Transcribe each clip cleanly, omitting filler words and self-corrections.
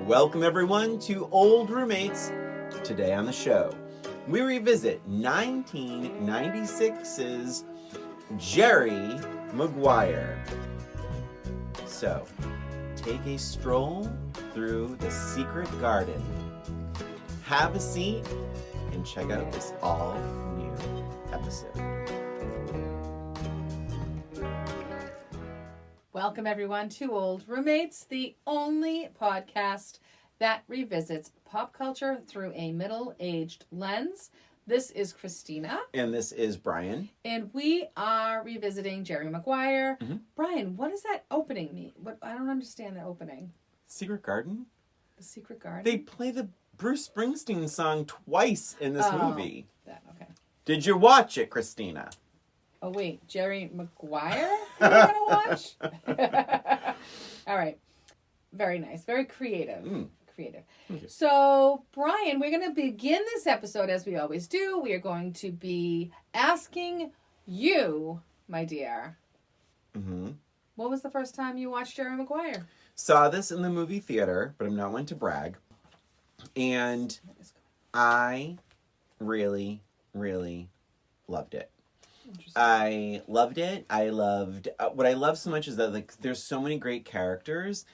Welcome everyone to Old Roommates. Today on the show, we revisit 1996's Jerry Maguire. So, take a stroll through the secret garden, have a seat, and check out this all-new episode. Welcome everyone to Old Roommates, the only podcast that revisits pop culture through a middle-aged lens. This is Christina. And this is Brian. And we are revisiting Jerry Maguire. Mm-hmm. Brian, what does that opening mean? I don't understand the opening. Secret Garden? The Secret Garden? They play the Bruce Springsteen song twice in this movie. Okay. Did you watch it, Christina? Oh, wait. Jerry Maguire? You're going to watch? All right. Very nice. Very creative. Creative. Okay. So, Brian, we're going to begin this episode as we always do. We are going to be asking you, my dear, what was the first time you watched Jerry Maguire? Saw this in the movie theater, but I'm not one to brag. And I really, really loved it. I loved it. I loved what I love so much is that there's so many great characters,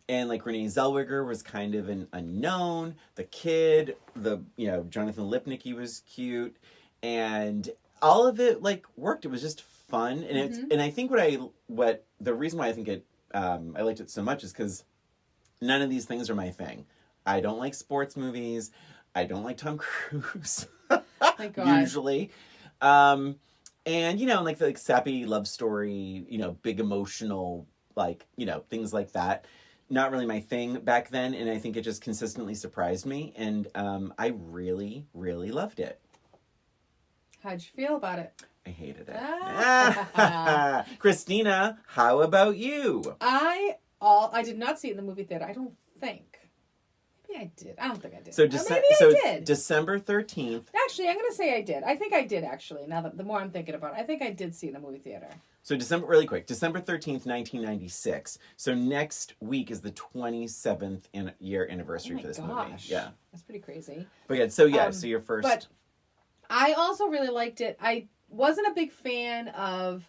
and Renee Zellweger was kind of an unknown. The kid, Jonathan Lipnicki was cute, and all of it worked. It was just fun, and and I think what the reason why I think it I liked it so much is because none of these things are my thing. I don't like sports movies. I don't like Tom Cruise. Thank God. Usually. And, the sappy love story, big emotional, things like that. Not really my thing back then. And I think it just consistently surprised me. And I really, really loved it. How'd you feel about it? I hated it. Christina, how about you? I did not see it in the movie theater. I don't think. Maybe I did. I don't think I did. So, I did. December 13th. Actually, I'm going to say I did. I think I did, actually. Now that the more I'm thinking about it, I think I did see it in the movie theater. So December 13th, 1996. So next week is the 27th year anniversary for this movie. Yeah. That's pretty crazy. But yeah, so your first. But I also really liked it. I wasn't a big fan of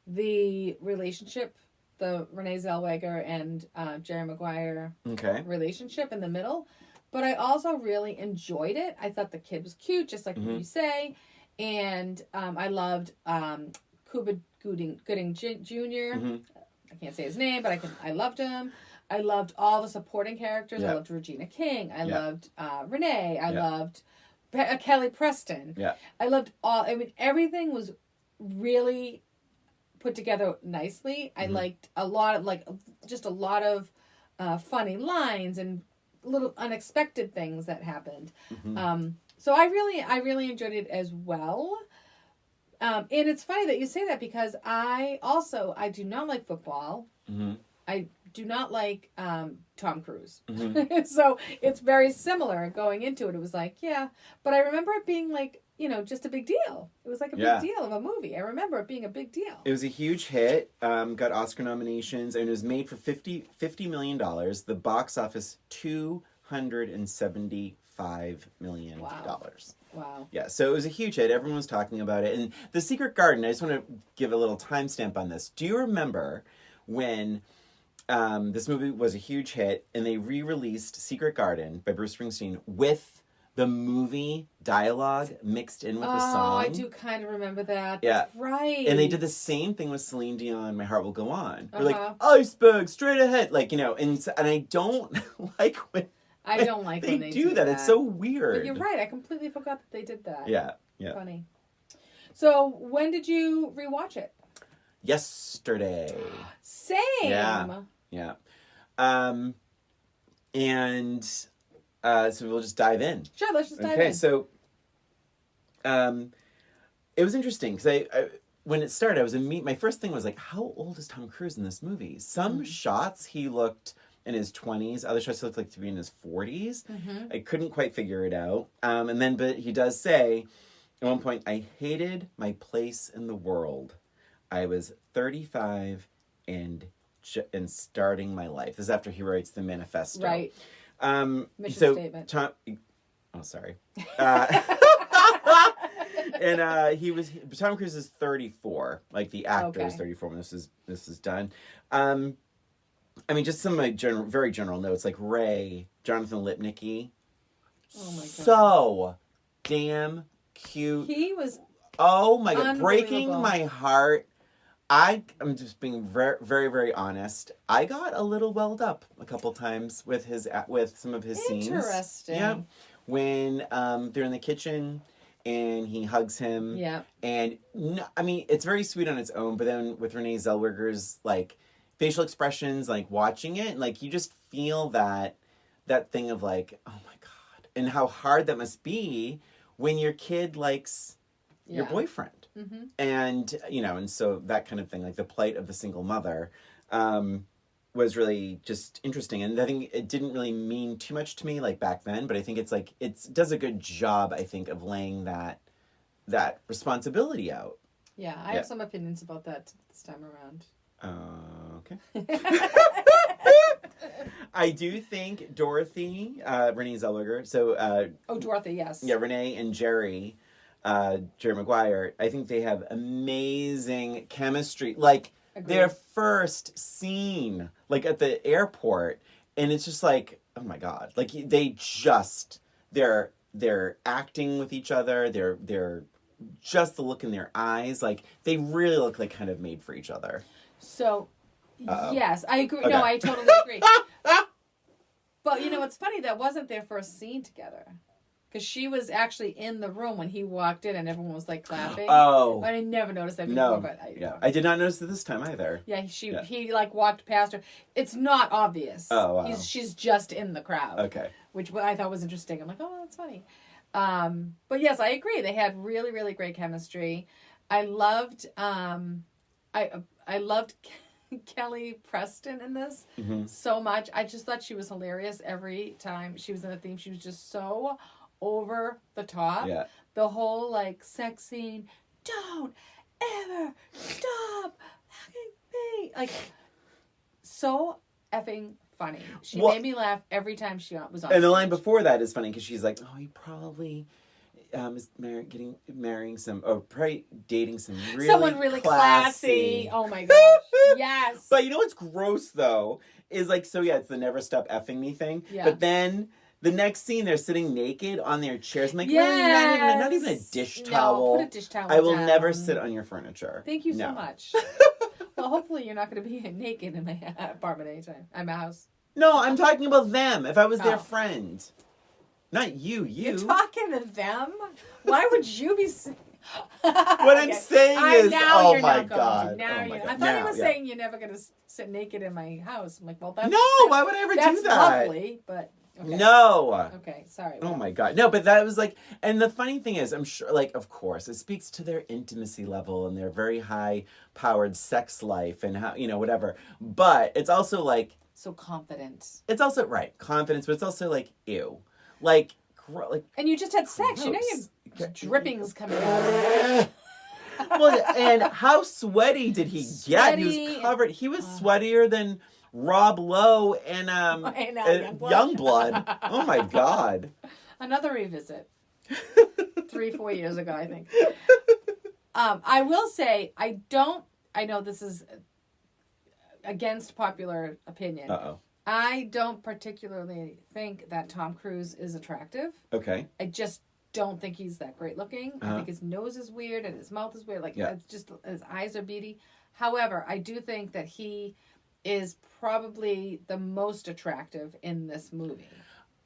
the relationship, the Renee Zellweger and Jerry Maguire relationship in the middle. But I also really enjoyed it. I thought the kid was cute, just like you say. And I loved Cuba Gooding Jr. I can't say his name, but I loved him. I loved all the supporting characters. Yeah. I loved Regina King. I loved Renee. I loved Kelly Preston. Yeah. I loved all. I mean, everything was really put together nicely. I liked a lot of funny lines and little unexpected things that happened. So I really enjoyed it as well. And it's funny that you say that because I do not like football. I do not like Tom Cruise. So it's very similar going into it. It was but I remember it being just a big deal. It was like a big deal of a movie. I remember it being a big deal. It was a huge hit, got Oscar nominations, and it was made for $50 million. The box office, $275 million. Wow. Yeah, so it was a huge hit. Everyone was talking about it. And The Secret Garden, I just want to give a little timestamp on this. Do you remember when this movie was a huge hit and they re-released Secret Garden by Bruce Springsteen with the movie dialogue mixed in with the song? Oh, I do kind of remember that. Yeah. That's right. And they did the same thing with Celine Dion, My Heart Will Go On. They're iceberg, straight ahead. And I don't like when... I don't like when they do that. It's so weird. But you're right. I completely forgot that they did that. Yeah. Funny. So, when did you rewatch it? Yesterday. Same. Yeah. And so we'll just dive in. Sure, let's just dive in. Okay, so it was interesting because I when it started, my first thing was how old is Tom Cruise in this movie? Some shots he looked in his 20s. Other shots he looked to be in his 40s. I couldn't quite figure it out. But he does say at one point, I hated my place in the world. I was 35 and starting my life. This is after he writes the manifesto. Right. Mission statement. Sorry. And Tom Cruise is 34. Like the actor is 34 when this is done. I mean, just some of my very general notes, like Ray, Jonathan Lipnicki. Oh my god. So damn cute. He was my god, breaking my heart. I'm just being very, very, very honest. I got a little welled up a couple times with some of his scenes. Interesting. Yeah. When they're in the kitchen and he hugs him. Yeah. And I mean, it's very sweet on its own, but then with Renee Zellweger's like facial expressions, like watching it, like you just feel that thing of like, oh my god, and how hard that must be when your kid likes your boyfriend. Mm-hmm. And and so that kind of thing, like the plight of the single mother, was really just interesting. And I think it didn't really mean too much to me like back then, but I think it does a good job, I think, of laying that responsibility out. Yeah, I have some opinions about that this time around. Okay. I do think Dorothy, Renee Zellweger, so... Dorothy, yes. Yeah, Renee and Jerry Maguire, I think they have amazing chemistry. Like, Agreed. Their first scene, like, at the airport, and it's just like, oh my god. Like, they're acting with each other, they're just the look in their eyes, like, they really look like kind of made for each other. So, yes, I agree. Okay. No, I totally agree. But, it's funny, that wasn't their first scene together. Because she was actually in the room when he walked in and everyone was, like, clapping. Oh. But I never noticed that before. No. But I did not notice it this time either. Yeah, he, like, walked past her. It's not obvious. Oh, wow. She's just in the crowd. Okay. Which I thought was interesting. I'm like, oh, that's funny. But, yes, I agree. They had really, really great chemistry. I loved... I loved Kelly Preston in this so much. I just thought she was hilarious every time she was in the theme. She was just so over the top. Yeah. The whole, like, sex scene. Don't ever stop fucking me. Like, so effing funny. She made me laugh every time she was on. And the line before that is funny because she's like, oh, he probably... is marrying probably dating someone really classy. Oh my gosh. Yes. But you know what's gross though is like, so yeah, it's the never stop effing me thing. Yeah. But then the next scene, they're sitting naked on their chairs. I'm like, yes. really? Not even a dish towel. Put a dish towel I will down. never sit on your furniture. Thank you so much. Well, hopefully you're not going to be naked in my apartment anytime. At my house. No, I'm talking about them. If I was their friend. Not you. You're talking to them? Why would you be... What I'm saying is, oh my god. I thought you were saying you're never going to sit naked in my house. I'm like, well, that's... No, why would I ever do that? That's lovely, but... Okay. No. Okay, sorry. Oh my god. No, but that was like... And the funny thing is, I'm sure, like, of course, it speaks to their intimacy level and their very high-powered sex life and how, whatever. But it's also like... So confident. It's also, right, confidence, but it's also like, ew. Like, and you just had sex. You know your drippings coming out. Well, and how sweaty did he get? He was covered. He was sweatier than Rob Lowe and Youngblood. Oh my god. Another revisit. 3-4 years ago, I think. I will say, I know this is against popular opinion. Uh-oh. I don't particularly think that Tom Cruise is attractive. Okay. I just don't think he's that great looking. I think his nose is weird and his mouth is weird. Like, it's just, his eyes are beady. However, I do think that he is probably the most attractive in this movie.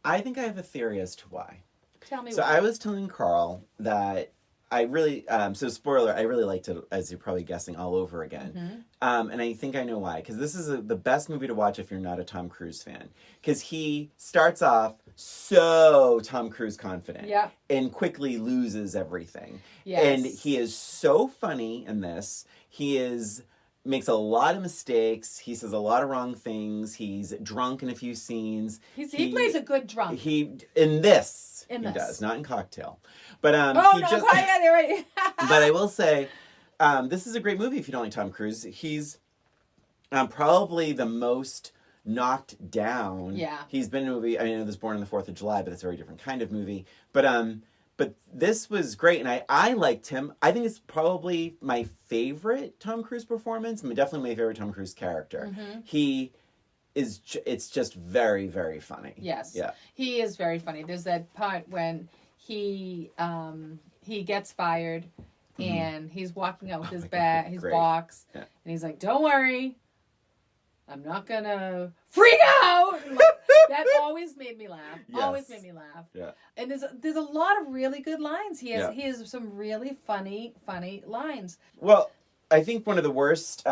I think I have a theory as to why. Tell me why. So I was telling Carl that I really, so spoiler, I really liked it, as you're probably guessing, all over again. Mm-hmm. And I think I know why. Because this is the best movie to watch if you're not a Tom Cruise fan. Because he starts off so Tom Cruise confident. Yeah. And quickly loses everything. Yes. And he is so funny in this. Makes a lot of mistakes. He says a lot of wrong things. He's drunk in a few scenes. He plays a good drunk. He does, not in Cocktail. But right. But I will say, this is a great movie if you don't like Tom Cruise. He's probably the most knocked down. Yeah. He's been in a movie, I mean, it was Born on the 4th of July, but it's a very different kind of movie. But this was great, and I liked him. I think it's probably my favorite Tom Cruise performance. I mean, definitely my favorite Tom Cruise character. It's just very, very funny. Yes. Yeah. He is very funny. There's that part when he gets fired and he's walking out with his box, and he's like, "Don't worry, I'm not gonna freak out." That always made me laugh. Yes. Always made me laugh. Yeah. And there's a lot of really good lines. He has some really funny lines. Well, I think one of the worst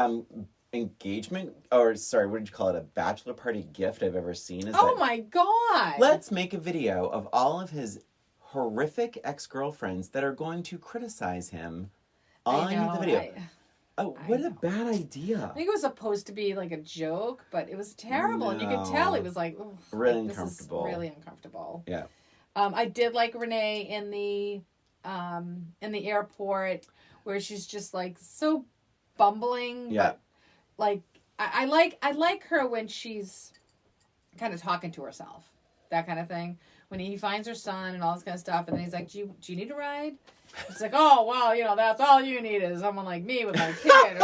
engagement, or sorry, what did you call it? A bachelor party gift I've ever seen is my God. Let's make a video of all of his horrific ex-girlfriends that are going to criticize him on the video. What a bad idea. I think it was supposed to be like a joke, but it was terrible. No. And you could tell he was like, really uncomfortable. This is really uncomfortable. Yeah. I did like Renee in the airport where she's just like so bumbling. Yeah. But, like, I like her when she's kind of talking to herself. That kind of thing. When he finds her son and all this kind of stuff, and then he's like, do you need a ride? It's like, oh, well, that's all you need is someone like me with my kid.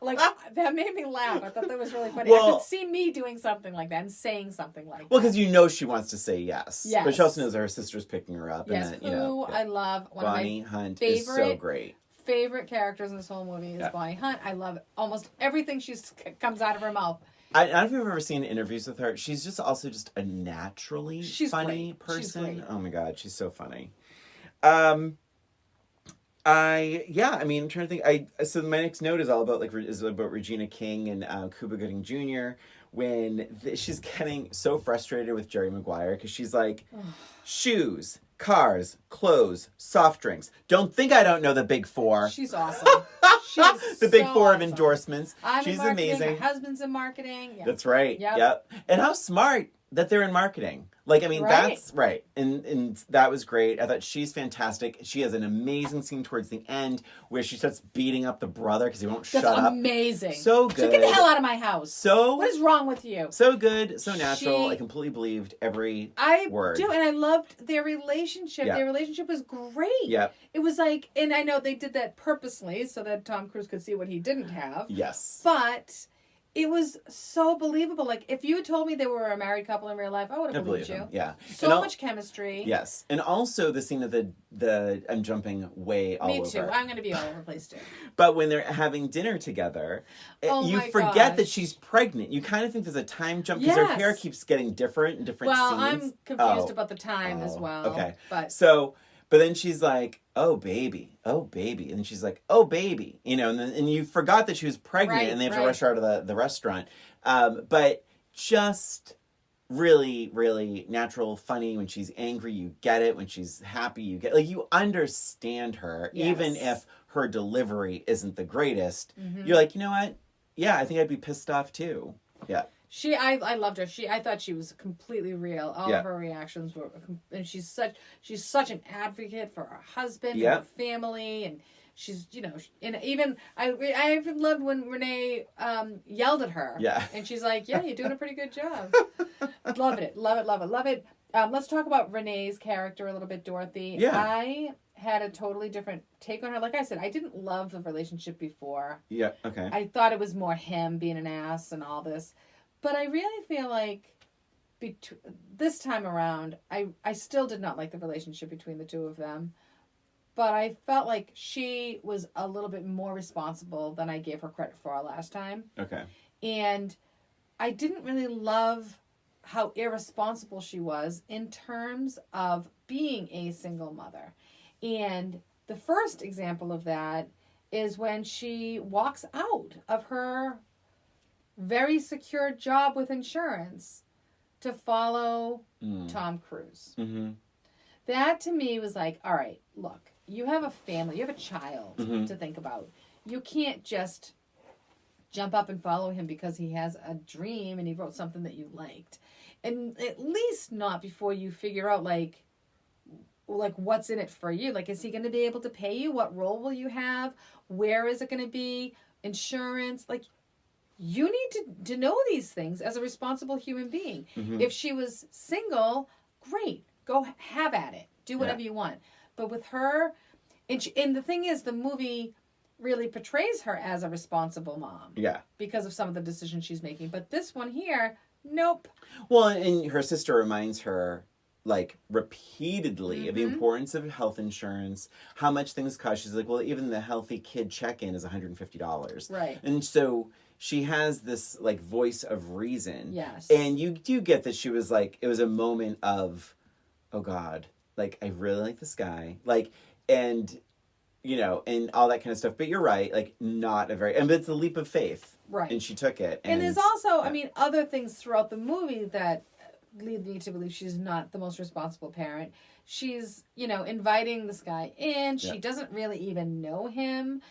Like, that made me laugh. I thought that was really funny. I could see me doing something like that and saying something like that. Well, because she wants to say yes. Yes. But she also knows that her sister's picking her up. Yes, and then, I love. One Bonnie of my Hunt is so great. Favorite characters in this whole movie is Bonnie Hunt. I love almost everything comes out of her mouth. I don't know if you've ever seen interviews with her. She's just also just a naturally funny person. Oh my God, she's so funny. I'm trying to think. So my next note is all about about Regina King and Cuba Gooding Jr. When she's getting so frustrated with Jerry Maguire because she's like, shoes, cars, clothes, soft drinks. Don't think I don't know the big four. She's awesome. She's the big four of endorsements. She's amazing. Her husband's in marketing. Yep. That's right. Yep. And how smart that they're in marketing. Like, I mean, that's right. And that was great. I thought she's fantastic. She has an amazing scene towards the end where she starts beating up the brother because he won't shut up. That's amazing. So good. So get the hell out of my house. What is wrong with you? So good. So natural. I completely believed every word. I do. And I loved their relationship. Yep. Their relationship was great. Yep. It was like, and I know they did that purposely so that Tom Cruise could see what he didn't have. Yes. But it was so believable. Like, if you had told me they were a married couple in real life, I would have believed you. Yeah. So much chemistry. Yes. And also the scene of the I'm jumping way all over. Me too. I'm going to be all over the place too. But when they're having dinner together, you forget that she's pregnant. You kind of think there's a time jump because her hair keeps getting different in different scenes. Well, I'm confused about the time as well. Okay. But then she's like, oh, baby. And then she's like, oh, baby. And you forgot that she was pregnant and they have to rush her out of the restaurant. But just really, really natural, funny. When she's angry, you get it. When she's happy, you get it. Like, you understand her, even if her delivery isn't the greatest. Mm-hmm. You're like, you know what? Yeah, I think I'd be pissed off too. Yeah. I loved her. I thought she was completely real. All of her reactions were, and she's such an advocate for her husband and her family, and she's, and even I even loved when Renee yelled at her. Yeah. And she's like, "Yeah, you're doing a pretty good job." Love it. Let's talk about Renee's character a little bit, Dorothy. Yeah. I had a totally different take on her. Like I said, I didn't love the relationship before. Yeah. Okay. I thought it was more him being an ass and all this. But I really feel like this time around, I still did not like the relationship between the two of them. But I felt like she was a little bit more responsible than I gave her credit for last time. Okay. And I didn't really love how irresponsible she was in terms of being a single mother. And the first example of that is when she walks out of her very secure job with insurance to follow Tom Cruise. Mm-hmm. That to me was like, all right, look, you have a family, you have a child to think about. You can't just jump up and follow him because he has a dream and he wrote something that you liked. And at least not before you figure out like what's in it for you. Like, is he going to be able to pay you? What role will you have? Where is it going to be? Insurance? Like, you need to know these things as a responsible human being. Mm-hmm. If she was single, great. Go have at it. Do whatever you want. But with her, and the thing is, the movie really portrays her as a responsible mom. Yeah. Because of some of the decisions she's making. But this one here, nope. Well, and her sister reminds her, like, repeatedly of the importance of health insurance, how much things cost. She's like, well, even the healthy kid check-in is $150. Right. And so she has this, like, voice of reason. Yes. And you do get that she was like, it was a moment of, oh God, like, I really like this guy. Like, and, you know, and all that kind of stuff. But you're right, like, not a very, and it's a leap of faith. Right. And she took it. And there's also, I mean, other things throughout the movie that lead me to believe she's not the most responsible parent. She's, you know, inviting this guy in. She doesn't really even know him.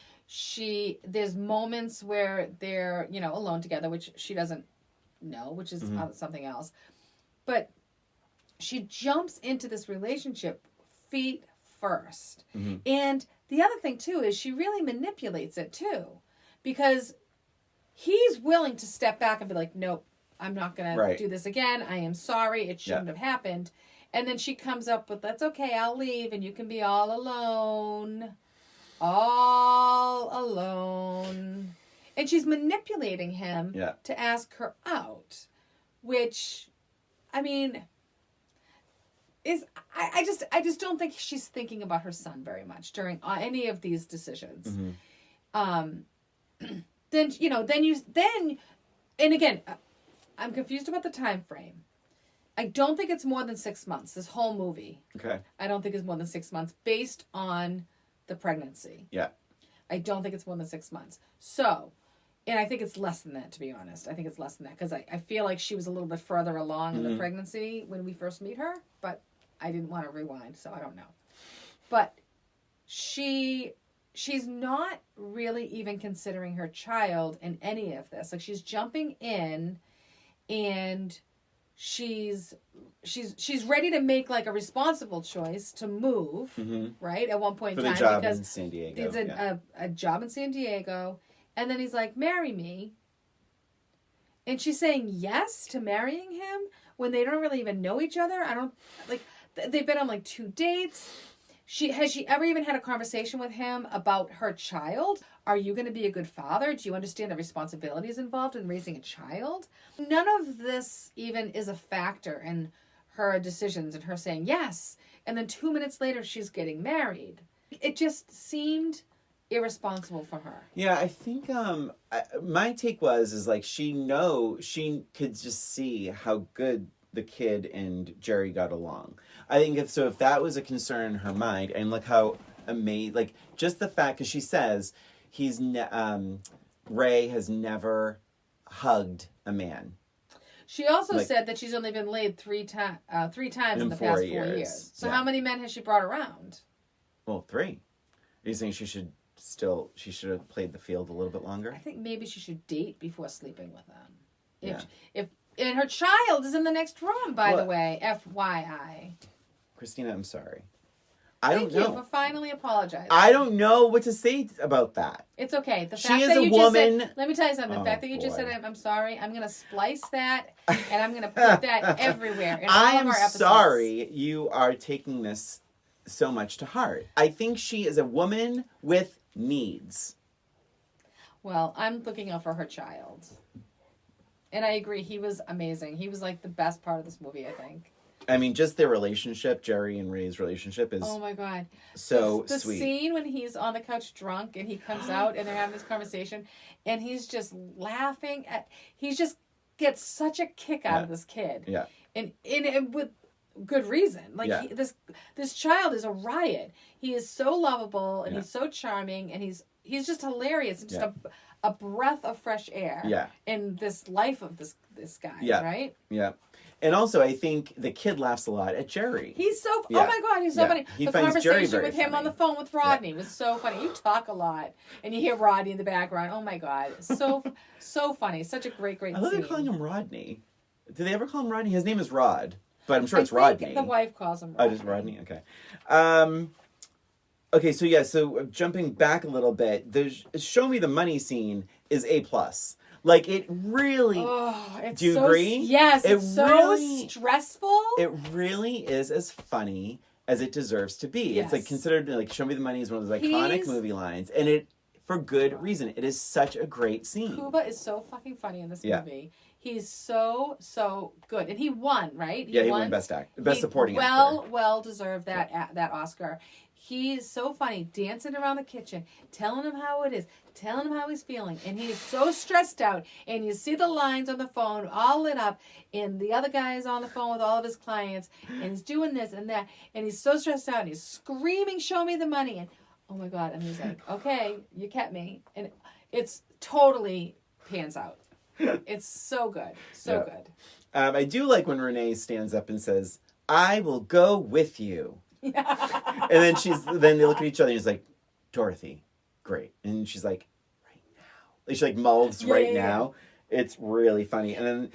There's moments where they're, you know, alone together, which she doesn't know, which is something else. But she jumps into this relationship feet first. Mm-hmm. And the other thing, too, is she really manipulates it, too. Because he's willing to step back and be like, nope, I'm not going to do this again. I am sorry. It shouldn't have happened. And then she comes up with, that's okay, I'll leave and you can be all alone. All alone. And she's manipulating him to ask her out. Which, I mean, is I just don't think she's thinking about her son very much during any of these decisions. Mm-hmm. And again, I'm confused about the time frame. I don't think it's more than 6 months. This whole movie. Okay. I don't think it's more than 6 months based on the pregnancy. Yeah. I don't think it's more than 6 months. So, and I think it's less than that, to be honest. I think it's less than that because I feel like she was a little bit further along in the pregnancy when we first meet her, but I didn't want to rewind, so I don't know. But she's not really even considering her child in any of this. Like, she's jumping in and she's ready to make like a responsible choice to move, right? At one point in time, job because in San Diego. It's a job in San Diego, and then he's like, "Marry me," and she's saying yes to marrying him when they don't really even know each other. I don't like. They've been on like 2 dates. Has she ever even had a conversation with him about her child? Are you going to be a good father? Do you understand the responsibilities involved in raising a child? None of this even is a factor in her decisions and her saying yes. And then 2 minutes later, she's getting married. It just seemed irresponsible for her. Yeah, I think my take is like she could just see how good the kid and Jerry got along. I think if that was a concern in her mind, and look how amazing, like just the fact, because she says Ray has never hugged a man. She also said that she's only been laid three times in the past 4 years. So how many men has she brought around? Well, 3. Are you saying she should have played the field a little bit longer? I think maybe she should date before sleeping with them. And her child is in the next room, by the way. FYI. Christina, I'm sorry. I don't know. Thank you for finally apologizing. I don't know what to say about that. It's okay. The she fact is that a you woman. Just said, let me tell you something. The fact that you just said, I'm sorry, I'm going to splice that, and I'm going to put that everywhere in all of our episodes. I'm sorry you are taking this so much to heart. I think she is a woman with needs. Well, I'm looking out for her child. And I agree. He was amazing. He was like the best part of this movie, I think. I mean, just their relationship, Jerry and Ray's relationship is oh my God. So the sweet. The scene when he's on the couch drunk and he comes out and they're having this conversation and he's just laughing he just gets such a kick out of this kid. Yeah. And with good reason. Like this child is a riot. He is so lovable and he's so charming and he's just hilarious and just a breath of fresh air in this life of this guy, right? Yeah. And also, I think the kid laughs a lot at Jerry. He's so... Oh, my God, he's so funny. The conversation with him on the phone with Rodney was so funny. You talk a lot, and you hear Rodney in the background. Oh, my God. So funny. Such a great scene. I love they're calling him Rodney. Did they ever call him Rodney? His name is Rod, but I'm sure it's Rodney. The wife calls him Rodney. Oh, just Rodney? Okay. Okay, so jumping back a little bit, the show me the money scene is A+. Like, it really... it's do you so, agree? Yes, it's so really, stressful. It really is as funny as it deserves to be. Yes. It's like considered, like, Show Me the Money is one of those iconic movie lines. And it, for good reason, it is such a great scene. Cuba is so fucking funny in this movie. He's so good. And he won, right? He won Best Supporting Actor. Well deserved that Oscar. He's so funny, dancing around the kitchen, telling him how it is, telling him how he's feeling. And he's so stressed out. And you see the lines on the phone all lit up. And the other guy is on the phone with all of his clients. And he's doing this and that. And he's so stressed out. And he's screaming, show me the money. And oh my God. And he's like, okay, you kept me. And it's totally pans out. It's so good. So good. I do like when Renee stands up and says, I will go with you. And then they look at each other and he's like, Dorothy, great. And she's like, right now. She like mouths right now. It's really funny. And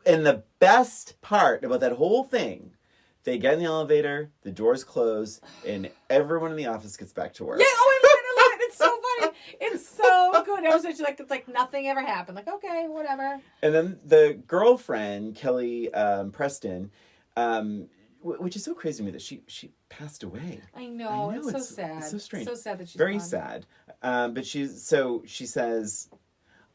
the best part about that whole thing, they get in the elevator, the doors close, and everyone in the office gets back to work. Yeah, I love it. It's so funny. It's so good. It's like nothing ever happened. Like, okay, whatever. And then the girlfriend, Kelly Preston, which is so crazy to me that she passed away. I know it's so sad. It's so strange. So sad that she's very gone. Sad. But she says,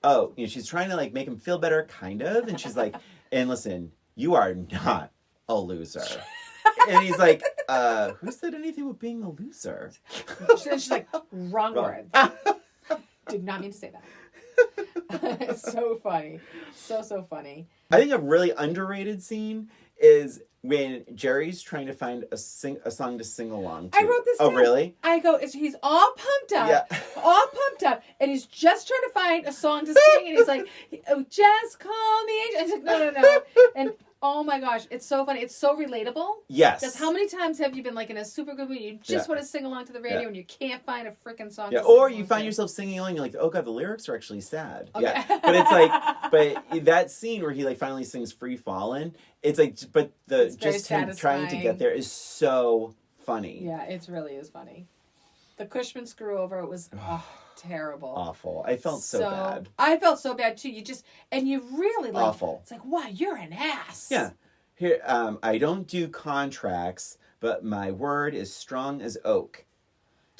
oh, she's trying to like make him feel better, kind of, and she's like, and listen, you are not a loser. And he's like, who said anything about being a loser? She's like, wrong word. Did not mean to say that. It's so funny. So funny. I think a really underrated scene is when Jerry's trying to find a song to sing along to. I wrote this down. Oh, really? I go, he's all pumped up, and he's just trying to find a song to sing, and he's like, oh, just call me. And he's like, no. And oh my gosh, it's so funny. It's so relatable. Yes. Because how many times have you been like in a super good mood, you just want to sing along to the radio, and you can't find a freaking song to sing or you along find to. Yourself singing along, you're like, oh God, the lyrics are actually sad. Okay. Yeah. But it's like, but that scene where he like finally sings Free Fallin', it's like, but it's just him trying to get there is so funny. Yeah, it really is funny. The Cushman screw over, it was terrible. Awful. I felt so bad. I felt so bad too. You really like, awful. It's like, wow, you're an ass. Yeah. Here, I don't do contracts, but my word is strong as oak.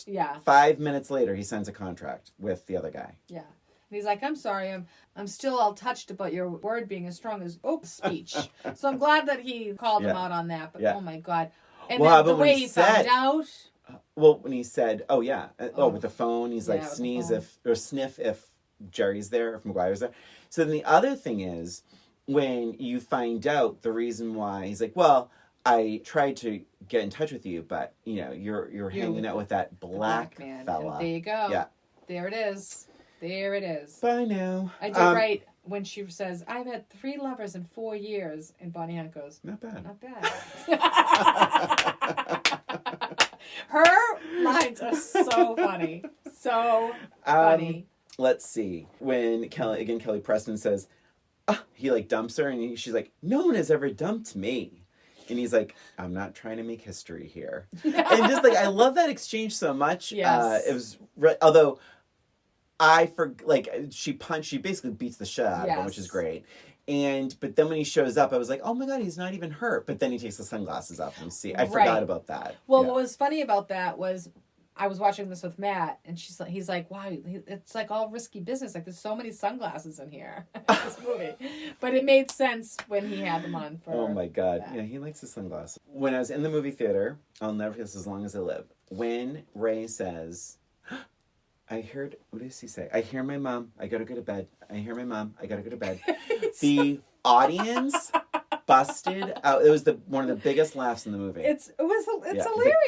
Yeah. 5 minutes later, he signs a contract with the other guy. Yeah. And he's like, I'm sorry, I'm still all touched about your word being as strong as oak speech. So I'm glad that he called him out on that. But oh my God. And then the way he found out. Well, when he said, oh yeah, with the phone, he's like, sniff if Jerry's there, if Maguire's there. So then the other thing is, when you find out the reason why, he's like, well, I tried to get in touch with you, but you're hanging out with that black man. fella. And there you go. Yeah. There it is. Bye now. I did right when she says, I've had 3 lovers in 4 years, and Bonnie Hunt goes, not bad. Her lines are so funny. So funny. Let's see. When Kelly Preston says, he like dumps her, and she's like, no one has ever dumped me. And he's like, I'm not trying to make history here. And just like, I love that exchange so much. Yes. It was, although she basically beats the shit out of him, which is great. But then when he shows up, I was like, oh my God, he's not even hurt. But then he takes the sunglasses off and you see, I forgot about that. Well, what was funny about that was, I was watching this with Matt, and he's like, wow, it's like all risky business. Like, there's so many sunglasses in here in this movie. But it made sense when he had them on. Oh my God. That. Yeah, he likes his sunglasses. When I was in the movie theater, I'll never forget this as long as I live, when Ray says, what does he say? I hear my mom, I gotta go to bed. I hear my mom, I gotta go to bed. The audience busted out. It was one of the biggest laughs in the movie. It's hilarious.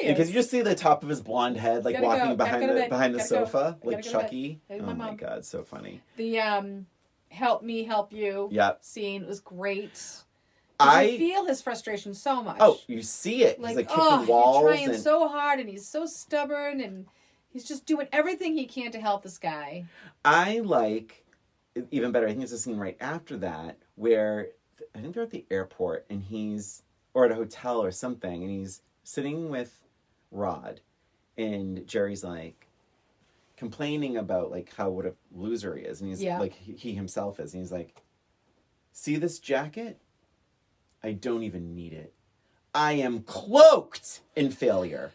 Because you just see the top of his blonde head, like walking behind the sofa, like Chucky. Oh my God, so funny. The help me help you scene was great. I feel his frustration so much. Oh, you see it. He's like kicking walls. He's trying so hard, and he's so stubborn, and he's just doing everything he can to help this guy. I like, even better, I think it's a scene right after that, where I think they're at the airport, and or at a hotel or something, and he's sitting with Rod, and Jerry's like, complaining about like how what a loser he is, and he's like he himself is, and he's like, see this jacket? I don't even need it. I am cloaked in failure.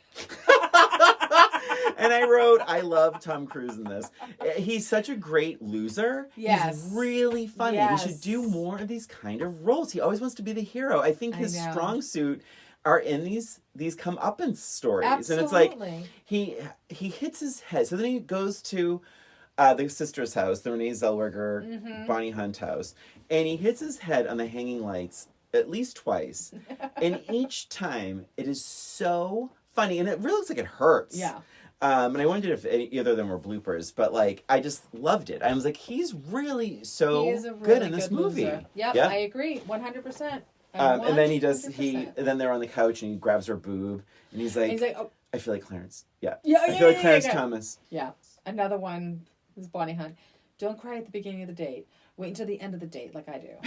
And I wrote, I love Tom Cruise in this. He's such a great loser. Yes. He's really funny. Yes. He should do more of these kind of roles. He always wants to be the hero. I think his strong suit are in these comeuppance stories. Absolutely. And it's like he hits his head. So then he goes to the sister's house, the Renee Zellweger, Bonnie Hunt house, and he hits his head on the hanging lights at least twice. And each time it is so funny, and it really looks like it hurts. Yeah. And I wondered if either of them were bloopers, but like I just loved it. I was like, he's really good in this movie. Yep, yeah, I agree, 100%. And then then they're on the couch and he grabs her boob and he's like, oh, I feel like Clarence. Yeah. I feel like Clarence Thomas. Yeah. Another one is Bonnie Hunt. Don't cry at the beginning of the date. Wait until the end of the date, like I do.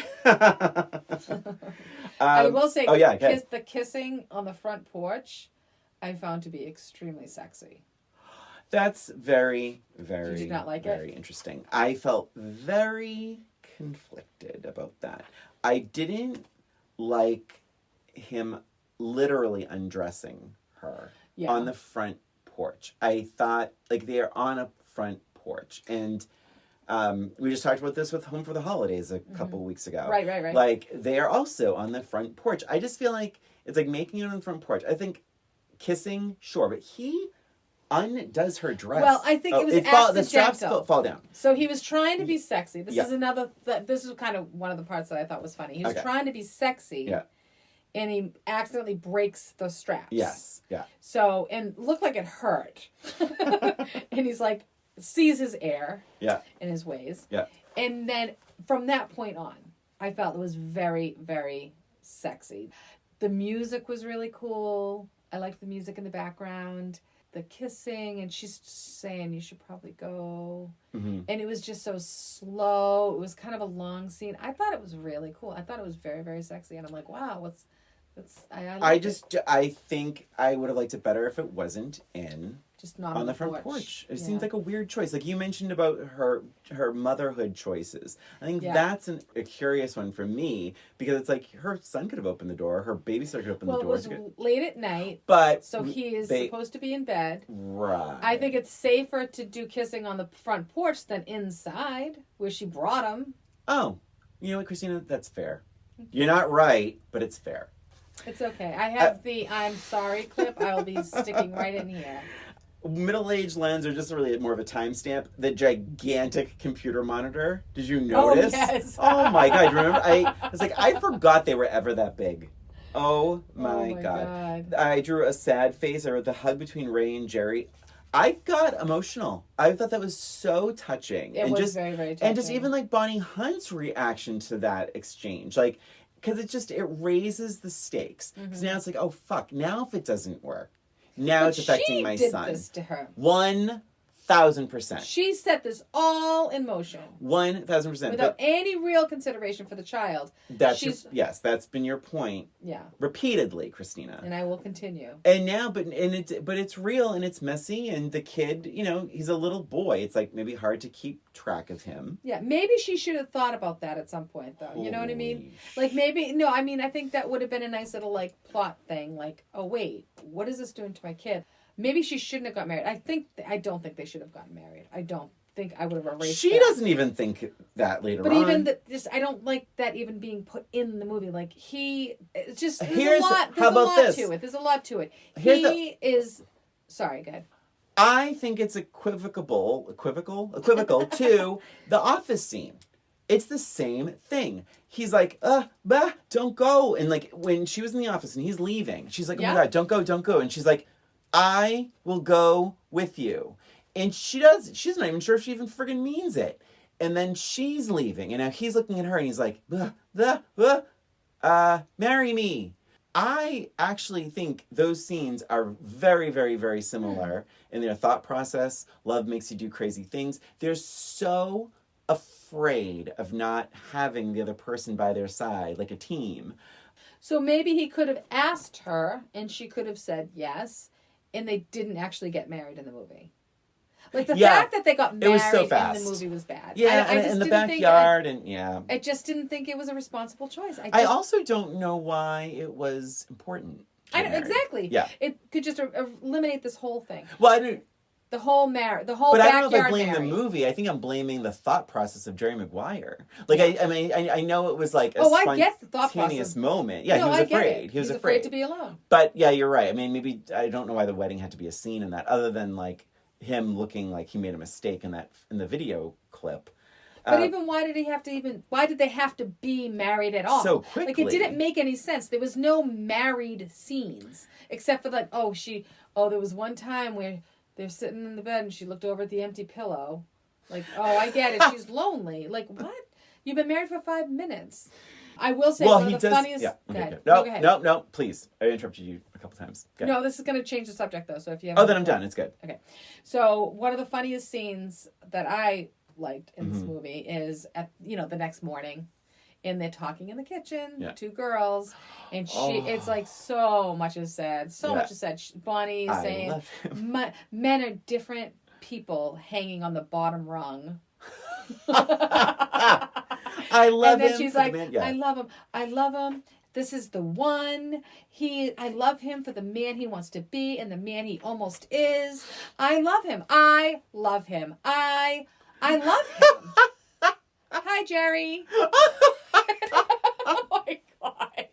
I will say, the kissing on the front porch, I found to be extremely sexy. That's very, very, you did not like very interesting. I felt very conflicted about that. I didn't like him literally undressing her on the front porch. I thought, like, they're on a front porch. And we just talked about this with Home for the Holidays a couple weeks ago. Right. Like, they are also on the front porch. I just feel like it's like making it on the front porch. I think kissing, sure, but he undoes her dress. Well, I think it was accidental. The straps fall down. So he was trying to be sexy. This is another. This is kind of one of the parts that I thought was funny. He was trying to be sexy, and he accidentally breaks the straps. Yes. Yeah. So and looked like it hurt, and he's like sees his air. Yeah. In his ways. Yeah. And then from that point on, I felt it was very, very sexy. The music was really cool. I liked the music in the background. The kissing, and she's saying you should probably go, and it was just so slow. It was kind of a long scene. I thought it was really cool. I thought it was very, very sexy, and I'm like, wow, I think I would have liked it better if it wasn't just not on the front porch. It seems like a weird choice. Like you mentioned about her motherhood choices. I think that's a curious one for me because it's like her son could have opened the door, her babysitter could open the door. Well, it was late at night, so he is supposed to be in bed. Right. I think it's safer to do kissing on the front porch than inside where she brought him. Oh, you know what, Christina? That's fair. You're not right, but it's fair. It's okay. I have the I'm sorry clip. I'll be sticking right in here. Middle-aged lens are just really more of a timestamp. The gigantic computer monitor. Did you notice? Oh, yes. Oh my God. Remember? I was like, I forgot they were ever that big. Oh my God. I drew a sad face. I wrote the hug between Ray and Jerry. I got emotional. I thought that was so touching. It was very, very touching. And just even like Bonnie Hunt's reaction to that exchange. Like, because it raises the stakes. Because now it's like, oh fuck, now if it doesn't work, now it's affecting my son. She did this to her. 1,000%. She set this all in motion. 1,000%. Without any real consideration for the child. That's been your point. Yeah. Repeatedly, Christina. And I will continue. And now, but it's real and it's messy, and the kid, he's a little boy. It's like maybe hard to keep track of him. Yeah, maybe she should have thought about that at some point, though. You know what I mean? Like I think that would have been a nice little like plot thing. Like, oh wait, what is this doing to my kid? Maybe she shouldn't have got married. I don't think they should have gotten married. I don't think I would have erased She doesn't even think that later on. But even I don't like that even being put in the movie. Like it's just, there's a lot to it. There's a lot to it. Sorry, go ahead. I think it's equivocal to the office scene. It's the same thing. He's like, don't go. And like when she was in the office and he's leaving, she's like, oh my God, don't go. And she's like, I will go with you. And she's not even sure if she even friggin' means it. And then she's leaving. And now he's looking at her and he's like, marry me. I actually think those scenes are very, very, very similar in their thought process. Love makes you do crazy things. They're so afraid of not having the other person by their side, like a team. So maybe he could have asked her and she could have said yes. And they didn't actually get married in the movie. Like, the fact that they got married so in the movie was bad. Yeah, I just in the didn't backyard, I just didn't think it was a responsible choice. I also don't know why it was important. Exactly. Yeah. It could just eliminate this whole thing. Well, I don't... The whole backyard marriage. But I don't know if I blame the movie. I think I'm blaming the thought process of Jerry Maguire. Like, I mean, I know it was like a I get the thought spontaneous moment. Yeah, he was afraid. He was afraid to be alone. But yeah, you're right. I mean, maybe I don't know why the wedding had to be a scene in that, other than like him looking like he made a mistake in the video clip. But even why did they have to be married at all? So quickly. Like, it didn't make any sense. There was no married scenes except for like, there was one time where they're sitting in the bed and she looked over at the empty pillow. Like, I get it. She's lonely. Like, what? You've been married for 5 minutes. I will say one of the funniest... Yeah. Okay. No, please. I interrupted you a couple times. No, this is going to change the subject, though. So if you have... Oh, then I'm done. It's good. Okay. So one of the funniest scenes that I liked in this movie is at, the next morning. And they're talking in the kitchen, two girls, and it's like so much is said. Much is said. Bonnie is saying, men are different people hanging on the bottom rung. I love him. And then she's like, I love him. This is the one. I love him for the man he wants to be and the man he almost is. I love him. I love him. I love him. Hi, Jerry. Oh my God.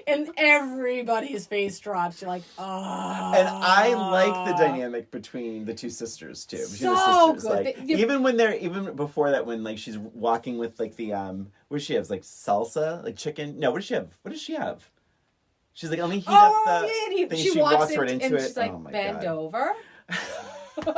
And everybody's face drops. You're like, oh. And I like the dynamic between the two sisters too. So good. Like, even before that, when like she's walking with like the what does she have? Like salsa, like chicken. No, what does she have? She's like, let me heat up the thing. She walks right into it. She's like, bend over. There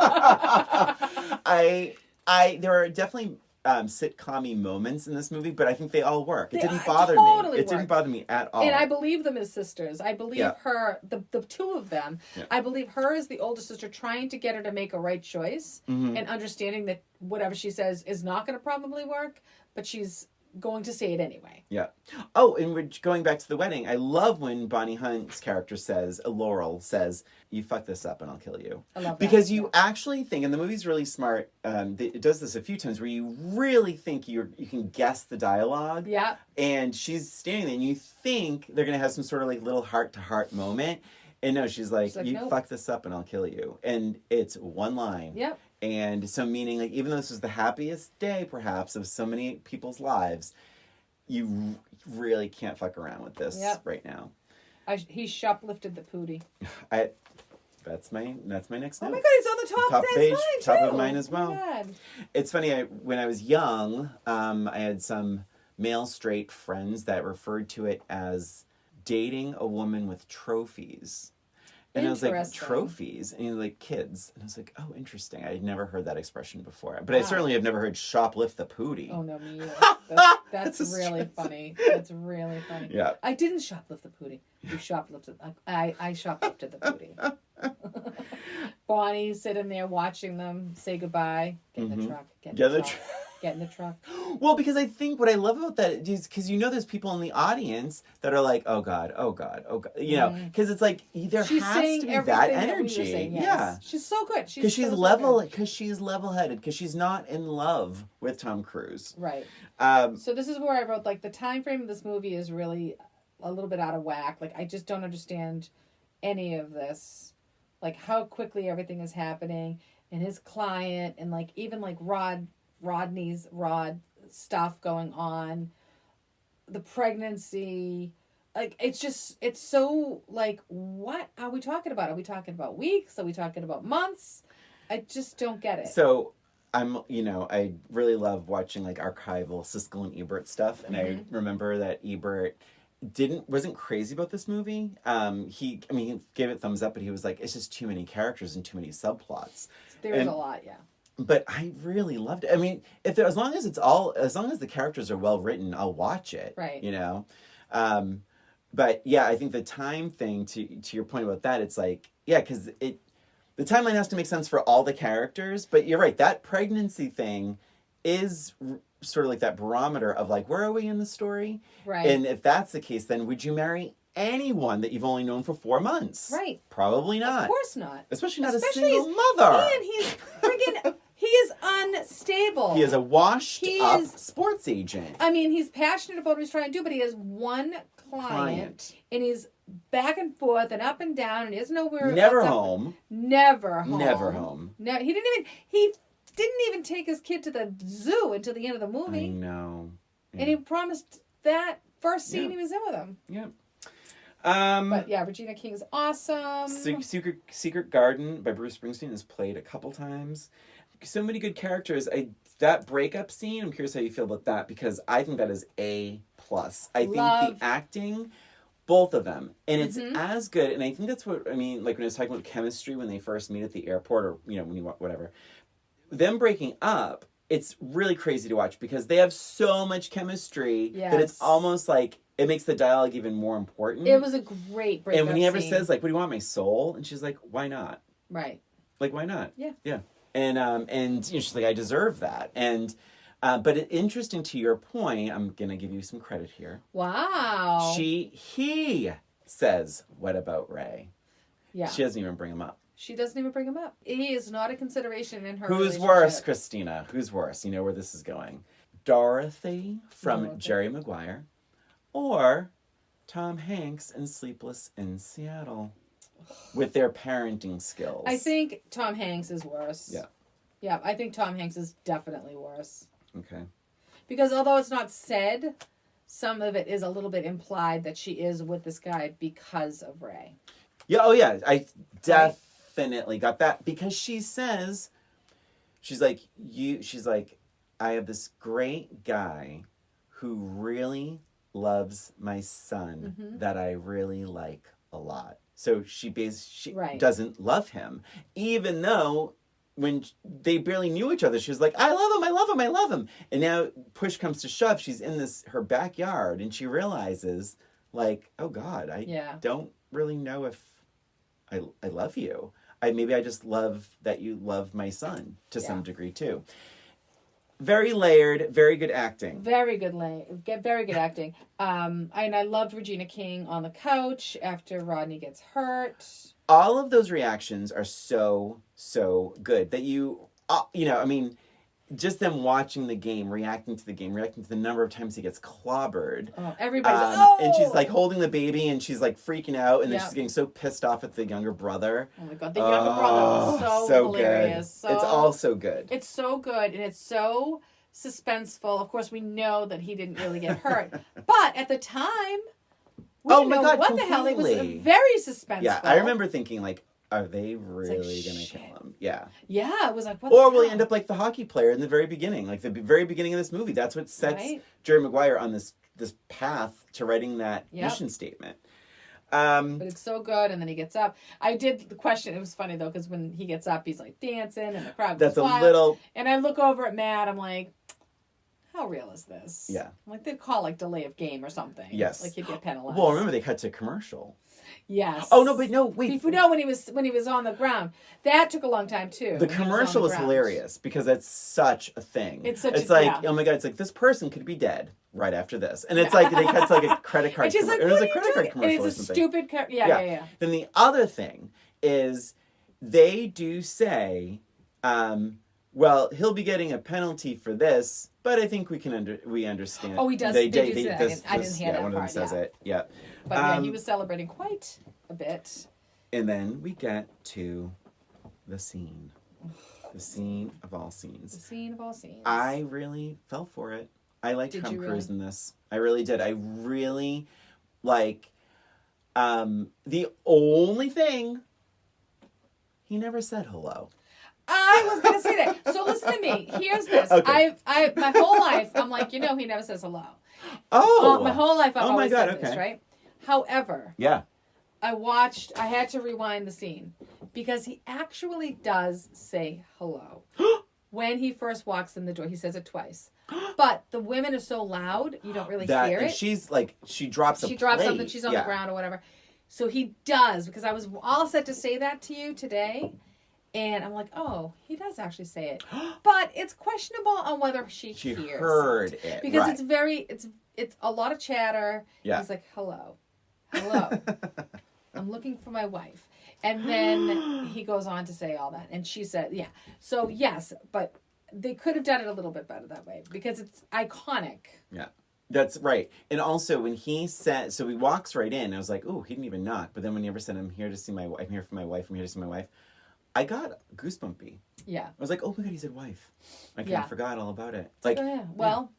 are definitely sitcom-y moments in this movie, but I think they all work. It didn't bother me. It didn't bother me at all. And I believe them as sisters. I believe her, the two of them, I believe her as the older sister trying to get her to make a right choice and understanding that whatever she says is not going to probably work, but she's going to say it anyway. Yeah. Oh, and we're going back to the wedding. I love when Bonnie Hunt's character says, Laurel says, you fuck this up and I'll kill you. I love that. Because you actually think, and the movie's really smart, it does this a few times, where you really think you can guess the dialogue. Yeah. And she's standing there and you think they're going to have some sort of like little heart-to-heart moment. And no, she's like you nope. Fuck this up and I'll kill you. And it's one line. Yep. And so meaning, like, even though this was the happiest day, perhaps, of so many people's lives, you really can't fuck around with this right now. He shoplifted the pootie. That's my next note. Oh my God, it's on the top page, mine top too. of mine as well. Oh, it's funny. When I was young, I had some male straight friends that referred to it as dating a woman with trophies. And I was like, trophies? And he was like, kids. And I was like, oh, interesting. I had never heard that expression before. But I certainly have never heard shoplift the pootie. Oh, no, me either. That's really funny. That's really funny. Yeah. I didn't shoplift the pootie. You shoplifted. I shoplifted the pootie. Bonnie sitting there watching them say goodbye. Get in the truck. Get in the truck. Well, because I think what I love about that is because there's people in the audience that are like, oh God, oh God, oh God. You know, because it's like there has to be that energy. Saying, yes. Yeah. She's so good. Because she's level-headed, because she's not in love with Tom Cruise. Right. So this is where I wrote, like, the time frame of this movie is really a little bit out of whack. Like, I just don't understand any of this. Like, how quickly everything is happening, and his client, and like even like Rod stuff going on, the pregnancy, like it's so like, what are we talking about? Are we talking about weeks? Are we talking about months? I just don't get it. So I really love watching like archival Siskel and Ebert stuff, and I remember that Ebert wasn't crazy about this movie. He gave it thumbs up, but he was like, it's just too many characters and too many subplots. There's a lot, yeah. But I really loved it. I mean, as long as the characters are well written, I'll watch it. Right. You know? But yeah, I think the time thing, to your point about that, it's like, yeah, because the timeline has to make sense for all the characters, but you're right, that pregnancy thing is sort of like that barometer of like, where are we in the story? Right. And if that's the case, then would you marry anyone that you've only known for 4 months. Right. Probably not. Of course not. Especially not a single mother. And he's friggin'... He is unstable. He is a washed-up sports agent. I mean, he's passionate about what he's trying to do, but he has one client. And he's back and forth and up and down, and he doesn't know where... Never home. Never home. Never home. No, he didn't even take his kid to the zoo until the end of the movie. I know. Yeah. And he promised that first scene he was in with him. Yeah. But yeah, Regina King is awesome. Secret Garden by Bruce Springsteen is played a couple times. So many good characters. That breakup scene, I'm curious how you feel about that, because I think that is A+. I think the acting, both of them, and it's as good. And I think that's what I mean. Like when I was talking about chemistry when they first meet at the airport, or when you whatever, them breaking up. It's really crazy to watch because they have so much chemistry that it's almost like it makes the dialogue even more important. It was a great breakup And when he ever scene. says, like, what do you want, my soul? And she's like, why not? Right. Like, why not? Yeah. Yeah. And she's like, I deserve that. And but interesting to your point, I'm gonna give you some credit here. Wow. He says, what about Ray? Yeah. She doesn't even bring him up. She doesn't even bring him up. He is not a consideration in her Who's worse, Christina? Who's worse? You know where this is going. Dorothy from Jerry Maguire, or Tom Hanks in Sleepless in Seattle with their parenting skills. I think Tom Hanks is worse. Yeah. Yeah, I think Tom Hanks is definitely worse. Okay. Because although it's not said, some of it is a little bit implied that she is with this guy because of Ray. Yeah, oh yeah, I definitely got that, because she says, she's like, I have this great guy who really loves my son that I really like a lot. So she doesn't love him, even though when they barely knew each other, she was like, I love him. And now push comes to shove, she's in her backyard, and she realizes, like, oh God, I don't really know if I love you. Maybe I just love that you love my son to some degree too. Very layered, very good acting. Very good acting. And I loved Regina King on the couch after Rodney gets hurt. All of those reactions are so good that I mean, just them watching the game, reacting to the number of times he gets clobbered. Oh, everybody's and she's like holding the baby, and she's like freaking out, and then she's getting so pissed off at the younger brother. Oh my God, the younger brother was so hilarious. Good. It's all so good. It's so good, and it's so suspenseful. Of course, we know that he didn't really get hurt, but at the time, we didn't know what the hell. It was very suspenseful. Yeah, I remember thinking, like, are they really going to kill him? Yeah. Yeah, it was like, what or will he end up like the hockey player in the very beginning? Like the very beginning of this movie. That's what sets Jerry Maguire on this path to writing that mission statement. But it's so good, and then he gets up. I did the question. It was funny, though, because when he gets up, he's like dancing, and the crowd goes wild. And I look over at Matt, I'm like, how real is this? Yeah. Like, they'd call, like, delay of game or something. Yes. Like, you'd get penalized. Well, remember, they cut to commercial. Yes. Oh, no, wait. No, when he was on the ground. That took a long time, too. The commercial is hilarious, because that's such a thing. It's like, oh my God, it's like, this person could be dead right after this. And it's like, they cut to like a credit card commercial. Like, it was a credit card commercial and it's a stupid, yeah. Then the other thing is, they do say, well, he'll be getting a penalty for this, but I think we understand. Oh, he does. They do say that. I didn't hear that one part. of them says it. Yeah. But he was celebrating quite a bit. And then we get to the scene. The scene of all scenes. The scene of all scenes. I really fell for it. I liked Tom Cruise in this. I really did. I really like. The only thing, he never said hello. I was gonna say that. So listen to me. Here's this. Okay. I my whole life I'm like, he never says hello. Oh. My whole life I've always said this, right? However. Yeah. I had to rewind the scene because he actually does say hello. When he first walks in the door, he says it twice. But the women are so loud, you don't really hear it. She's like, she drops something, she's on the ground or whatever. So he does, because I was all set to say that to you today. And I'm like, oh, he does actually say it. But it's questionable on whether she hears heard it. Because it's a lot of chatter. Yeah. He's like, hello. hello. I'm looking for my wife. And then he goes on to say all that. And she said, yeah. So, yes, but they could have done it a little bit better that way because it's iconic. Yeah. That's right. And also when he said, so he walks right in, I was like, oh, he didn't even knock. But then when he ever said, I'm here to see my wife, I'm here for my wife, I'm here to see my wife, I got goosebumpy. Yeah. I was like, oh my God, he said wife. I kind of forgot all about it. It's like, well.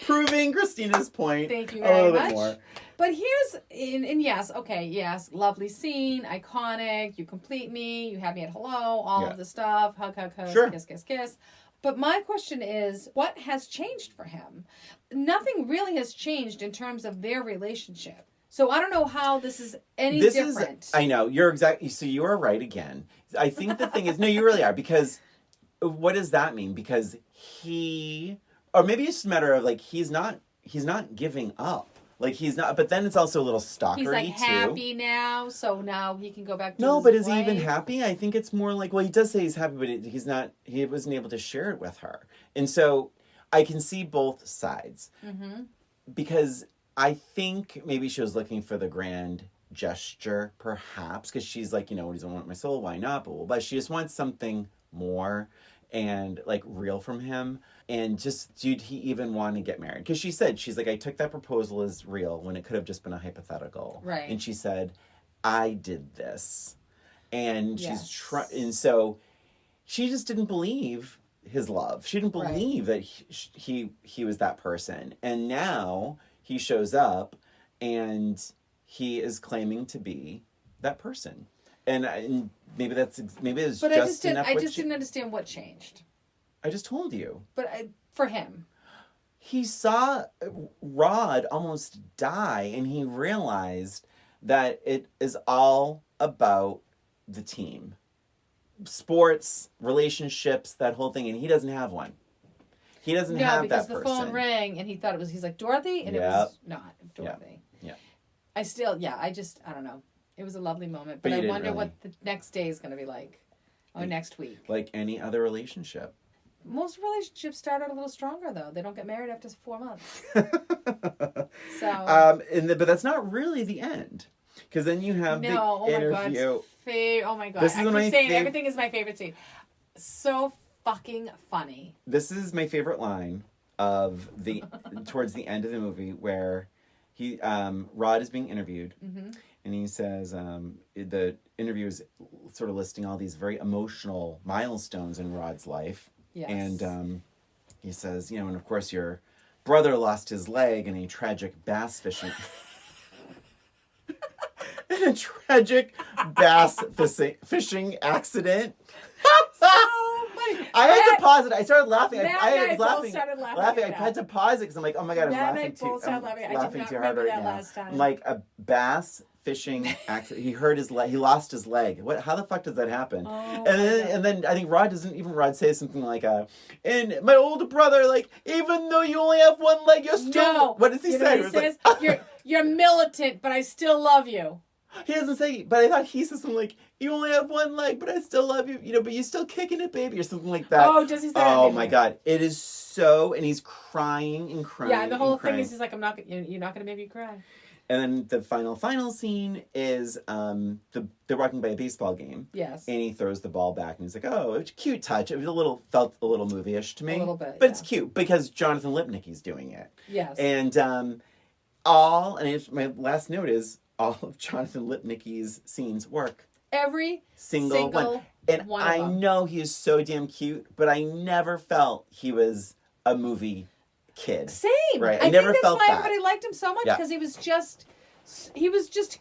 Proving Christina's point. Thank you very much. Bit more. But here's, and yes, lovely scene, iconic, you complete me, you have me at hello, all of the stuff, hug, kiss, kiss, kiss. But my question is, what has changed for him? Nothing really has changed in terms of their relationship. So I don't know how this is different. I know, you're exactly, so you are right again. I think the thing is, no, you really are, because what does that mean? Because or maybe it's just a matter of like, he's not giving up. Like he's not, but then it's also a little stalkery too. He's like happy now, so now he can go back to No, but is he even happy? I think it's more like, well, he does say he's happy, but he's not, he wasn't able to share it with her. And so I can see both sides. Mm-hmm. Because I think maybe she was looking for the grand gesture, perhaps, because she's like, he doesn't want my soul, why not? But she just wants something more and like real from him. And just, did he even want to get married? Because she's like, I took that proposal as real when it could have just been a hypothetical. Right. And she said, I did this. And and so she just didn't believe his love. She didn't believe that he was that person. And now he shows up and he is claiming to be that person. And maybe it's but just enough. I just didn't understand what changed. I just told you. But for him. He saw Rod almost die, and he realized that it is all about the team. Sports, relationships, that whole thing, and he doesn't have one. He doesn't have that person. No, because the phone rang, and he thought he's like, Dorothy? And it was not Dorothy. Yeah. I don't know. It was a lovely moment, but I wonder what the next day is going to be like, or next week. Like any other relationship. Most relationships start out a little stronger, though. They don't get married after 4 months. But that's not really the end, because then you have the interview. Oh my God! I keep saying everything is my favorite scene. So fucking funny. This is my favorite line of towards the end of the movie where Rod is being interviewed, and he says the interview is sort of listing all these very emotional milestones in Rod's life. Yes. And he says, and of course your brother lost his leg in a tragic bass fishing fishing accident. So funny. I had to pause it. I started laughing. I laughing. I had to pause it because I'm like, oh my God, I'm laughing too hard right now. Last time. I'm like, a bass fishing accident. He hurt his leg. He lost his leg. How the fuck does that happen? And then I think Rod says something like, and my older brother, like, even though you only have one leg, you're still. No. What does he say? He says, you're militant, but I still love you. He doesn't say, but I thought he said something like, you only have one leg, but I still love you, but you're still kicking it, baby, or something like that. Oh, does he say that? Oh my God. It is so, and he's crying and crying. Yeah, and the whole thing is he's like, you're not going to make me cry. And then the final scene is they're walking by a baseball game. Yes. And he throws the ball back, and he's like, oh, it's a cute touch. It was felt a little movie-ish to me. A little bit, but it's cute because Jonathan Lipnicki's doing it. Yes. And my last note is, all of Jonathan Lipnicki's scenes work. Every single one. And one I know he is so damn cute, but I never felt he was a movie kid. Same. Right. I never think that's felt why that. Everybody liked him so much because he was just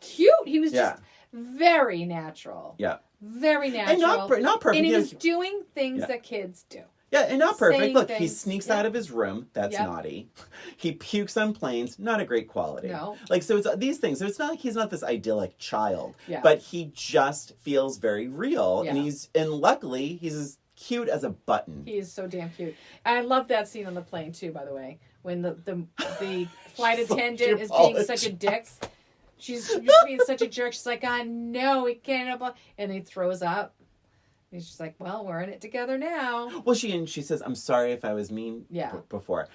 cute. He was just very natural. Yeah. Very natural. And not perfect. And he was doing things that kids do. Yeah, and not perfect. Saying Look, things. He sneaks out of his room. That's naughty. He pukes on planes. Not a great quality. No. Like, so it's these things. So it's not like he's not this idyllic child. Yeah. But he just feels very real. Yeah. And luckily, he's as cute as a button. He is so damn cute. And I love that scene on the plane, too, by the way. When the flight attendant is being such a dick. She's being such a jerk. She's like, I know, we can't. And he throws up. And she's like, well, we're in it together now. Well, she says, I'm sorry if I was mean before.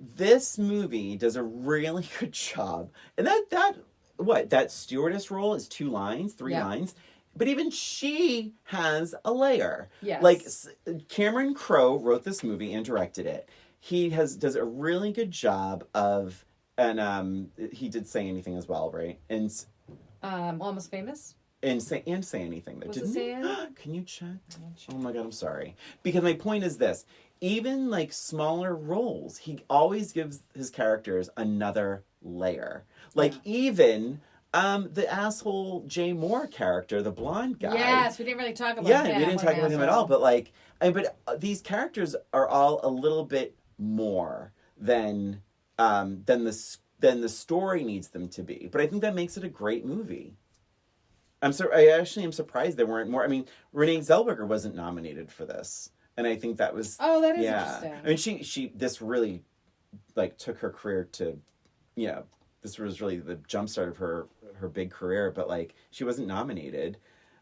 this movie does a really good job. And that stewardess role is 2 lines, 3 lines. But even she has a layer. Yes. Like, Cameron Crowe wrote this movie and directed it. He does a really good job of, and he did Say Anything as well, right? And Almost Famous. And say anything. Was it Say Anything? Can you check? Oh my God, I'm sorry. Because my point is this: even like smaller roles, he always gives his characters another layer. Like even the asshole Jay Moore character, the blonde guy. Yes, we didn't really talk about him. Yeah, we didn't talk about him at all. But like, these characters are all a little bit more than the story needs them to be. But I think that makes it a great movie. I actually am surprised there weren't more. I mean, Renee Zellweger wasn't nominated for this, and I think that was that is interesting. I mean, she this really like took her career to, this was really the jumpstart of her big career. But like, she wasn't nominated.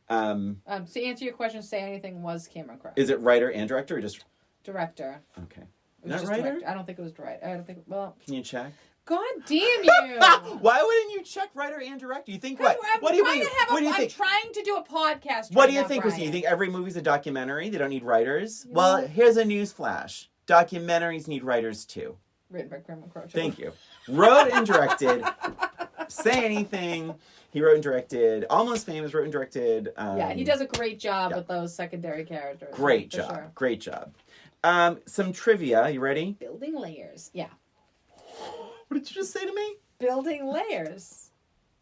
To answer your question, Say Anything was Cameron Crowe. Is it writer and director or just director? Okay, not writer. Director. I don't think it was director. I don't think. Well, can you check? God damn you! Why wouldn't you check writer and director? You think what? What do you think? I'm trying to do a podcast. What do you think, Christine? You think every movie's a documentary? They don't need writers? Yeah. Well, here's a news flash. Documentaries need writers too. Written by Cameron Crowe. Thank you. Wrote and directed Say Anything. He wrote and directed Almost Famous. Wrote and directed. He does a great job with those secondary characters. Great job. Sure. Great job. Some trivia. You ready? Building layers. Yeah. What did you just say to me? Building layers.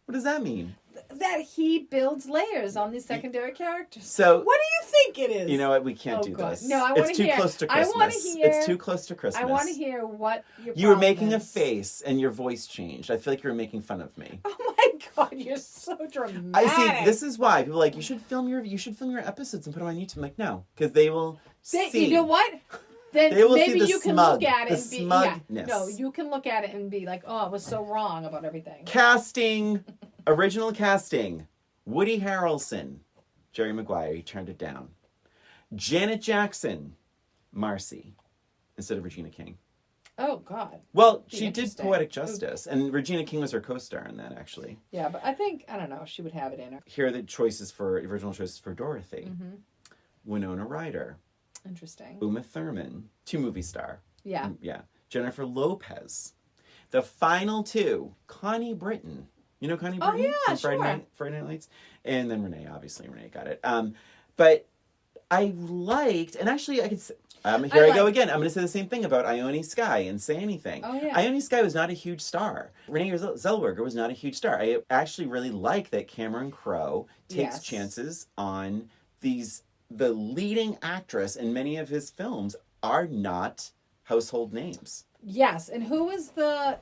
What does that mean? That he builds layers on these secondary characters. So, what do you think it is? You know what? We can't do this. No, I want to hear. It's too close to Christmas. I want to hear. It's too close to Christmas. I want to hear what you were making a face and your voice changed. I feel like you were making fun of me. Oh my God, you're so dramatic. I see. This is why people are like, you should film your episodes and put them on YouTube. I'm like, no, because they will see. You know what? Then maybe you can look at it and be smugness. No, you can look at it and be like, oh, I was so wrong about everything. Casting, original casting, Woody Harrelson, Jerry Maguire, he turned it down. Janet Jackson, Marcy, instead of Regina King. Oh God. Well, she did Poetic Justice, and Regina King was her co-star in that actually. Yeah, but I don't know, she would have it in her. Here are the original choices for Dorothy. Mm-hmm. Winona Ryder. Interesting. Uma Thurman, 2 movie star. Yeah. Yeah. Jennifer Lopez. The final 2, Connie Britton. You know Connie Britton? Oh, yeah, from Friday Night Lights? And then Renee, obviously. Renee got it. But I liked, and actually I could say, I go again. I'm going to say the same thing about Ione Skye and Say Anything. Oh, yeah. Ione Skye was not a huge star. Renee Zellweger was not a huge star. I actually really like that Cameron Crowe takes chances on the leading actress in many of his films are not household names. Yes, and who is the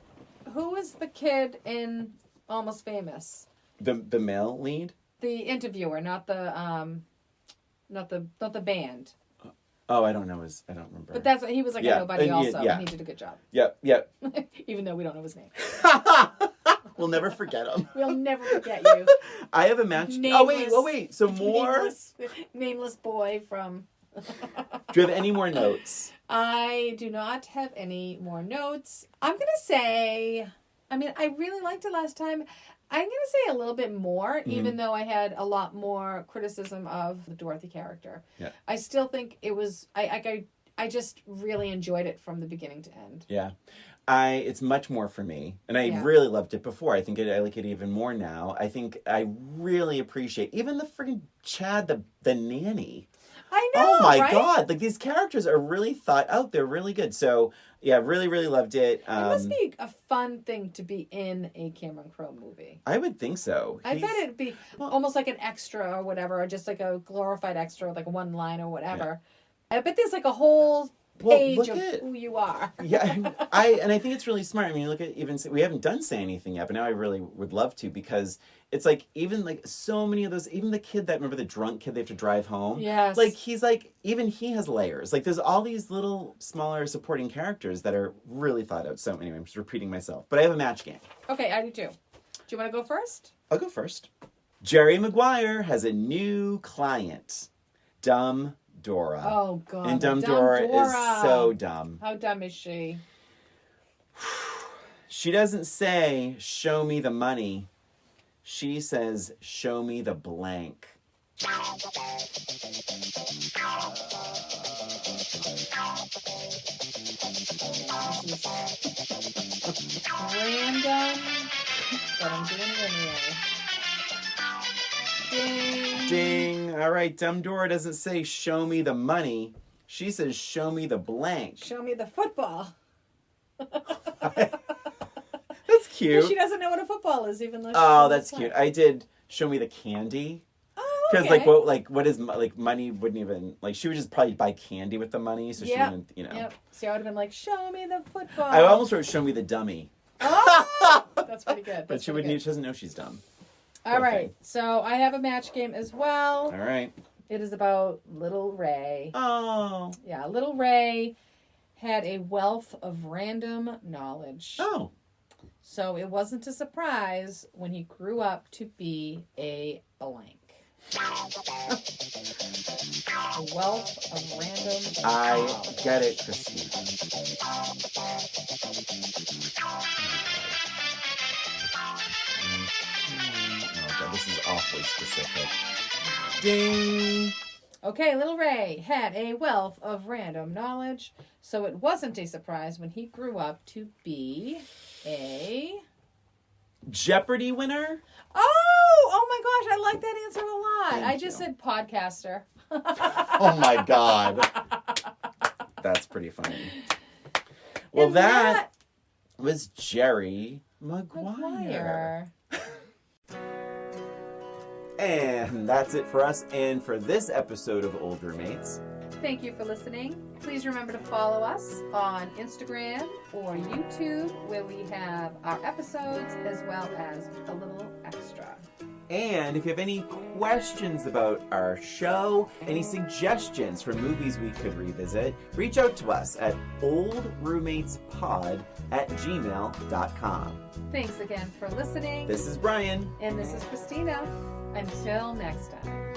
kid in Almost Famous? The male lead? The interviewer, not the band. Oh, I don't know I don't remember. But he was like a nobody also, and he did a good job. Yep. Even though we don't know his name. We'll never forget him. We'll never forget you. I have a match. Nameless, wait. So more? Nameless boy from... Do you have any more notes? I do not have any more notes. I'm going to say... I mean, I really liked it last time. I'm going to say a little bit more, even though I had a lot more criticism of the Dorothy character. Yeah. I still think it was... I just really enjoyed it from the beginning to end. Yeah. It's much more for me, and I really loved it before. I think I like it even more now. I think I really appreciate even the freaking Chad, the nanny. I know. Oh my God! Like, these characters are really thought out. They're really good. So yeah, really, really loved it. It must be a fun thing to be in a Cameron Crowe movie. I would think so. I bet it'd be almost like an extra or whatever, or just like a glorified extra, like one line or whatever. Yeah. I bet there's like a whole page of who you are. Yeah, I think it's really smart. I mean, look at we haven't done Say Anything yet, but now I really would love to, because it's like even like so many of those, even the kid remember the drunk kid they have to drive home. Yes. Like he's like, even he has layers. Like there's all these little smaller supporting characters that are really thought out. So anyway, I'm just repeating myself, but I have a match game. Okay, I do too. Do you want to go first? I'll go first. Jerry Maguire has a new client, Dumb Dora. Oh God! And Dumb Dora is so dumb. How dumb is she? She doesn't say, show me the money. She says, show me the blank. Random, but I'm doing it anyway. Ding. Ding. All right, Dumb Dora doesn't say, show me the money. She says, show me the blank. Show me the football. That's cute. But she doesn't know what a football is, even though. Oh, that's cute. I did show me the candy. Oh, because okay. what is money wouldn't even she would just probably buy candy with the money, so she wouldn't Yep. So I would have been like, show me the football. I almost wrote show me the dummy. Oh, that's pretty good. But she doesn't know she's dumb. All right, so I have a match game as well. All right. It is about Little Ray. Oh. Yeah, Little Ray had a wealth of random knowledge. Oh. So it wasn't a surprise when he grew up to be a blank. A wealth of random knowledge. I get it, Christine. Oh, God, this is awfully specific. Ding! Okay, Little Ray had a wealth of random knowledge, so it wasn't a surprise when he grew up to be a... Jeopardy winner? Oh my gosh, I like that answer a lot. Thank I just you. said podcaster. Oh my God. That's pretty funny. Well, And that was Jerry Maguire. And that's it for us and for this episode of Old Roommates. Thank you for listening. Please remember to follow us on Instagram or YouTube, where we have our episodes as well as a little extra. And if you have any questions about our show, any suggestions for movies we could revisit, reach out to us at oldroommatespod@gmail.com. Thanks again for listening. This is Brian. And this is Christina. Until next time.